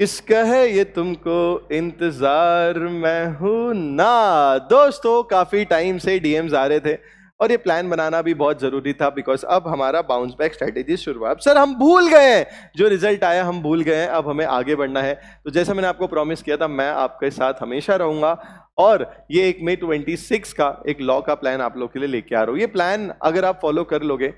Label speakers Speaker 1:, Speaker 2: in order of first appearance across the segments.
Speaker 1: किसका है ये तुमको इंतजार, मैं हूं ना। दोस्तों, काफी टाइम से डीएम्स आ रहे थे और ये प्लान बनाना भी बहुत जरूरी था, बिकॉज अब हमारा बाउंस बैक स्ट्रेटेजी शुरू हुआ। अब सर हम भूल गए हैं जो रिजल्ट आया, हम भूल गए हैं, अब हमें आगे बढ़ना है। तो जैसा मैंने आपको प्रॉमिस किया था, मैं आपके साथ हमेशा रहूंगा। और ये एक मई 26 का एक लॉ का प्लान आप लोग के लिए लेके आ रहा हूँ। ये प्लान अगर आप फॉलो कर लोगे,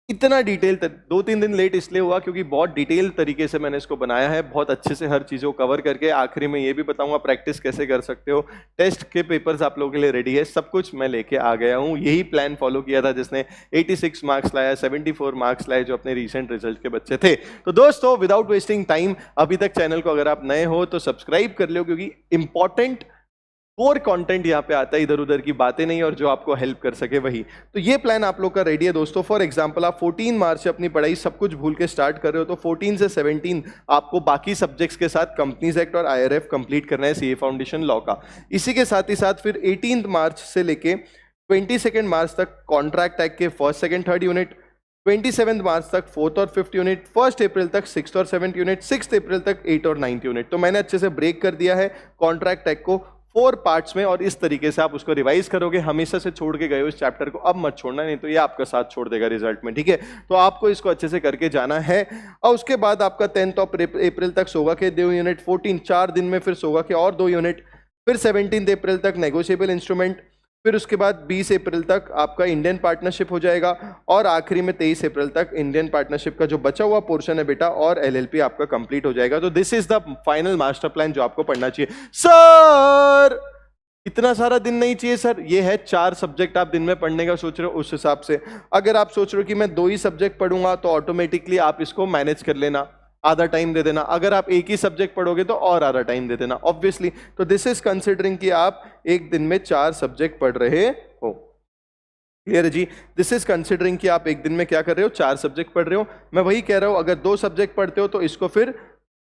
Speaker 1: इतना डिटेल 2-3 दिन लेट इसलिए हुआ क्योंकि बहुत डिटेल तरीके से मैंने इसको बनाया है, बहुत अच्छे से हर चीज़ों को कवर करके। आखिरी में ये भी बताऊंगा प्रैक्टिस कैसे कर सकते हो, टेस्ट के पेपर्स आप लोगों के लिए रेडी है, सब कुछ मैं लेके आ गया हूँ। यही प्लान फॉलो किया था जिसने 86 मार्क्स लाया, 74 मार्क्स लाए जो अपने रिसेंट रिजल्ट के बच्चे थे। तो दोस्तों, विदाउट वेस्टिंग टाइम, अभी तक चैनल को अगर आप नए हो तो सब्सक्राइब कर लो, क्योंकि इंपॉर्टेंट कोर कंटेंट यहाँ पे आता है, इधर उधर की बातें नहीं, और जो आपको हेल्प कर सके वही। तो ये प्लान आप लोग का रेडी है दोस्तों। फॉर एग्जांपल, आप 14 मार्च से अपनी पढ़ाई सब कुछ भूल के स्टार्ट कर रहे हो, तो 14 से 17 आपको बाकी सब्जेक्ट्स के साथ कंपनीज एक्ट और आईआरएफ कंप्लीट करना है, सीए फाउंडेशन लॉ का। इसी के साथ ही साथ फिर 18 मार्च से लेके 22 मार्च तक कॉन्ट्रैक्ट एक्ट के फर्स्ट, सेकंड, थर्ड यूनिट, 27 मार्च तक फोर्थ और फिफ्थ यूनिट, 1 अप्रैल तक सिक्स और सेवन्थ यूनिट, 6 अप्रैल तक 8 और 9th यूनिट। तो मैंने अच्छे से ब्रेक कर दिया है कॉन्ट्रैक्ट एक्ट को 4 पार्ट्स में, और इस तरीके से आप उसको रिवाइज करोगे। हमेशा से छोड़ के गए हो इस चैप्टर को, अब मत छोड़ना, नहीं तो ये आपका साथ छोड़ देगा रिजल्ट में, ठीक है। तो आपको इसको अच्छे से करके जाना है। और उसके बाद आपका 10 अप्रैल तक सोगा के 2 यूनिट, 14 4 दिन में फिर सोगा के और 2 यूनिट, फिर 17 अप्रैल तक नेगोशिएबल इंस्ट्रूमेंट, फिर उसके बाद 20 अप्रैल तक आपका इंडियन पार्टनरशिप हो जाएगा, और आखिरी में 23 अप्रैल तक इंडियन पार्टनरशिप का जो बचा हुआ पोर्शन है बेटा, और एलएलपी आपका कंप्लीट हो जाएगा। तो this is the final master plan जो आपको पढ़ना चाहिए। सर इतना सारा दिन नहीं चाहिए सर, ये है 4 सब्जेक्ट आप दिन में पढ़ने का सोच रहे हो, उस हिसाब से अगर आप सोच रहे हो कि मैं 2 ही सब्जेक्ट पढ़ूंगा तो ऑटोमेटिकली आप इसको मैनेज कर लेना, आधा टाइम दे देना। अगर आप एक ही सब्जेक्ट पढ़ोगे तो और आधा टाइम दे देना ऑब्वियसली। तो दिस इज कंसिडरिंग कि आप एक दिन में 4 सब्जेक्ट पढ़ रहे हो। क्लियर है जी? दिस इज कंसिडरिंग कि आप एक दिन में क्या कर रहे हो, 4 सब्जेक्ट पढ़ रहे हो। मैं वही कह रहा हूं, अगर 2 सब्जेक्ट पढ़ते हो तो इसको फिर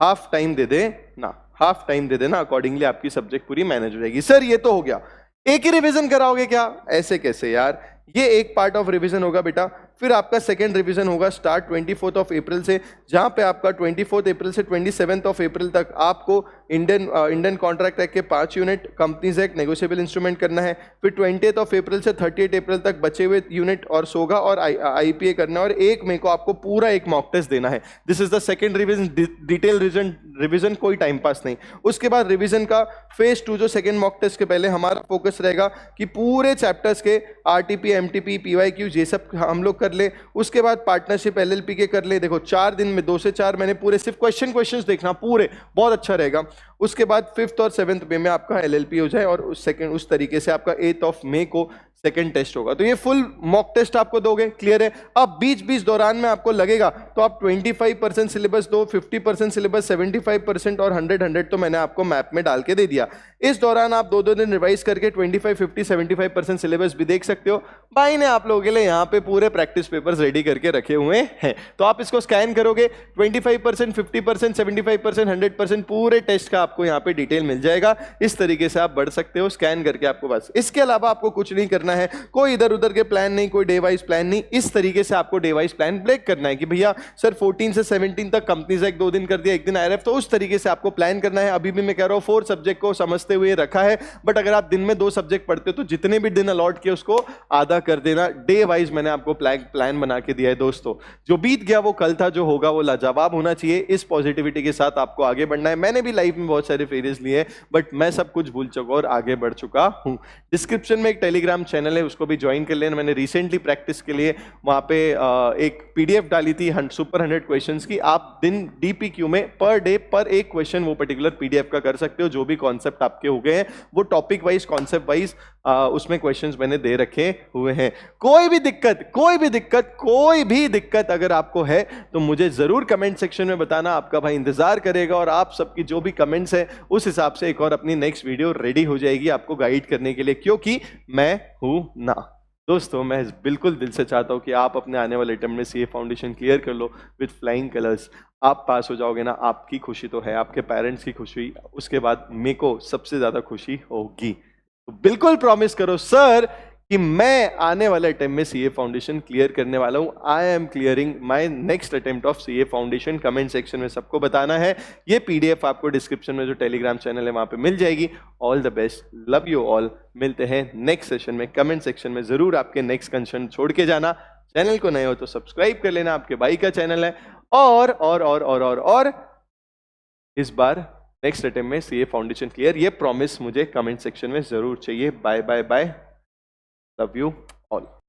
Speaker 1: हाफ टाइम दे दे ना, हाफ टाइम दे देना, अकॉर्डिंगली आपकी सब्जेक्ट पूरी मैनेज हो जाएगी। सर ये तो हो गया, एक ही रिवीजन कराओगे क्या? ऐसे कैसे यार, ये एक पार्ट ऑफ रिवीजन होगा बेटा। फिर आपका सेकंड रिवीजन होगा स्टार्ट 24 अप्रैल से, जहां पे आपका 24 अप्रैल से 27 अप्रैल तक आपको इंडियन कॉन्ट्रैक्ट एक्ट के 5 unit, companies act, negotiable instrument करना है। फिर 20 अप्रैल से 30 अप्रैल तक बचे हुए यूनिट और सोगा और आईपीए करना है, और 1 मई को आपको पूरा एक मॉक टेस्ट देना है। This is the second revision, detail revision, कोई टाइम पास नहीं। उसके बाद रिवीजन का फेज 2 जो सेकंड मॉक टेस्ट के पहले हमारा फोकस रहेगा कि पूरे चैप्टर्स के आरटीपी, एमटीपी, पीवाईक्यू ये सब हम लोग कर ले। उसके बाद पार्टनरशिप एलएलपी के कर ले। देखो 4 दिन में 2 से 4 मैंने पूरे सिर्फ क्वेश्चंस देखना पूरे, बहुत अच्छा रहेगा। उसके बाद 5th और 7th मई में आपका एलएलपी हो जाए, और उस तरीके से आपका 8 मई को सेकंड टेस्ट होगा। तो ये फुल मॉक टेस्ट आपको दोगे, क्लियर है। अब बीच दौरान में आपको लगेगा तो आप 25% सिलेबस दो, 50% सिलेबस, 75% और 100 तो मैंने आपको मैप में डाल के दे दिया। इस दौरान आप 2-2 दिन रिवाइज करके 25, 50, 75% सिलेबस भी देख सकते हो। भाई ने आप लोगों के लिए यहाँ पे पूरे प्रैक्टिस पेपर्स रेडी करके रखे हुए हैं, तो आप इसको स्कैन करोगे, 25%, 50%, 75%, 100% पूरे टेस्ट का आपको यहाँ पे डिटेल मिल जाएगा। इस तरीके से आप बढ़ सकते हो स्कैन करके आपको बस। इसके अलावा आपको कुछ नहीं करना है, कोई इधर उधर के प्लान नहीं, कोई डे वाइज प्लान नहीं। इस तरीके से आपको डे वाइज प्लान ब्रेक करना है कि भैया सर 14 से 17 तक कंपनीज एक्ट 2 दिन कर दिया, 1 दिन आईआरएफ, तो उस तरीके से आपको प्लान करना है। अभी भी मैं कह रहा हूं 4 सब्जेक्ट को समझते हुए रखा है, बट अगर आप दिन में 2 सब्जेक्ट पढ़ते हो तो जितने भी दिन अलॉट किए उसको आधा कर देना। डे वाइज मैंने आपको प्लान बना के दिया है दोस्तों। जो बीत गया वो कल था, जो होगा वो लाजवाब होना चाहिए। इस पॉजिटिविटी के साथ आपको आगे बढ़ना है। मैंने भी लाइफ में बहुत सारे फेलियर्स लिए, बट मैं सब कुछ भूल चुका और आगे बढ़ चुका हूं। डिस्क्रिप्शन में एक टेलीग्राम चैनल है, उसको भी ज्वाइन कर लेना। मैंने रिसेंटली प्रैक्टिस के लिए वहां पे एक पीडीएफ डाली थी सुपर 100 क्वेश्चंस की। आप दिन डीपीक्यू में पर डे पर एक क्वेश्चन वो पर्टिकुलर पीडीएफ का कर सकते हो। जो भी कॉन्सेप्ट आपके हो गए हैं वो टॉपिक वाइज, कॉन्सेप्ट वाइज उसमें क्वेश्चंस मैंने दे रखे हुए हैं। कोई भी दिक्कत अगर आपको है तो मुझे जरूर कमेंट सेक्शन में बताना, आपका भाई इंतजार करेगा। और आप सबकी जो भी कमेंट्स है उस हिसाब से एक और अपनी नेक्स्ट वीडियो रेडी हो जाएगी आपको गाइड करने के लिए, क्योंकि मैं हूं ना। दोस्तों मैं बिल्कुल दिल से चाहता हूं कि आप अपने आने वाले अटेम्प्ट में सीए फाउंडेशन क्लियर कर लो विद फ्लाइंग कलर्स। आप पास हो जाओगे ना, आपकी खुशी तो है, आपके पेरेंट्स की खुशी, उसके बाद मेरे को सबसे ज्यादा खुशी होगी। तो बिल्कुल प्रॉमिस करो सर कि मैं आने वाले अटेम्प्ट में सीए फाउंडेशन क्लियर करने वाला हूं। I am clearing my next attempt of CA foundation. Comment section में सबको बताना है। ये पीडीएफ आपको डिस्क्रिप्शन में जो टेलीग्राम चैनल है वहां पे मिल जाएगी। All the best, love you all. मिलते हैं नेक्स्ट सेशन में। कमेंट सेक्शन में जरूर आपके नेक्स्ट कंसर्न छोड़ के जाना। चैनल को नए हो तो सब्सक्राइब कर लेना, आपके भाई का चैनल है। और इस बार नेक्स्ट अटेम्प्ट में सीए फाउंडेशन क्लियर, ये प्रॉमिस मुझे कमेंट सेक्शन में जरूर चाहिए। Bye bye bye, love you all.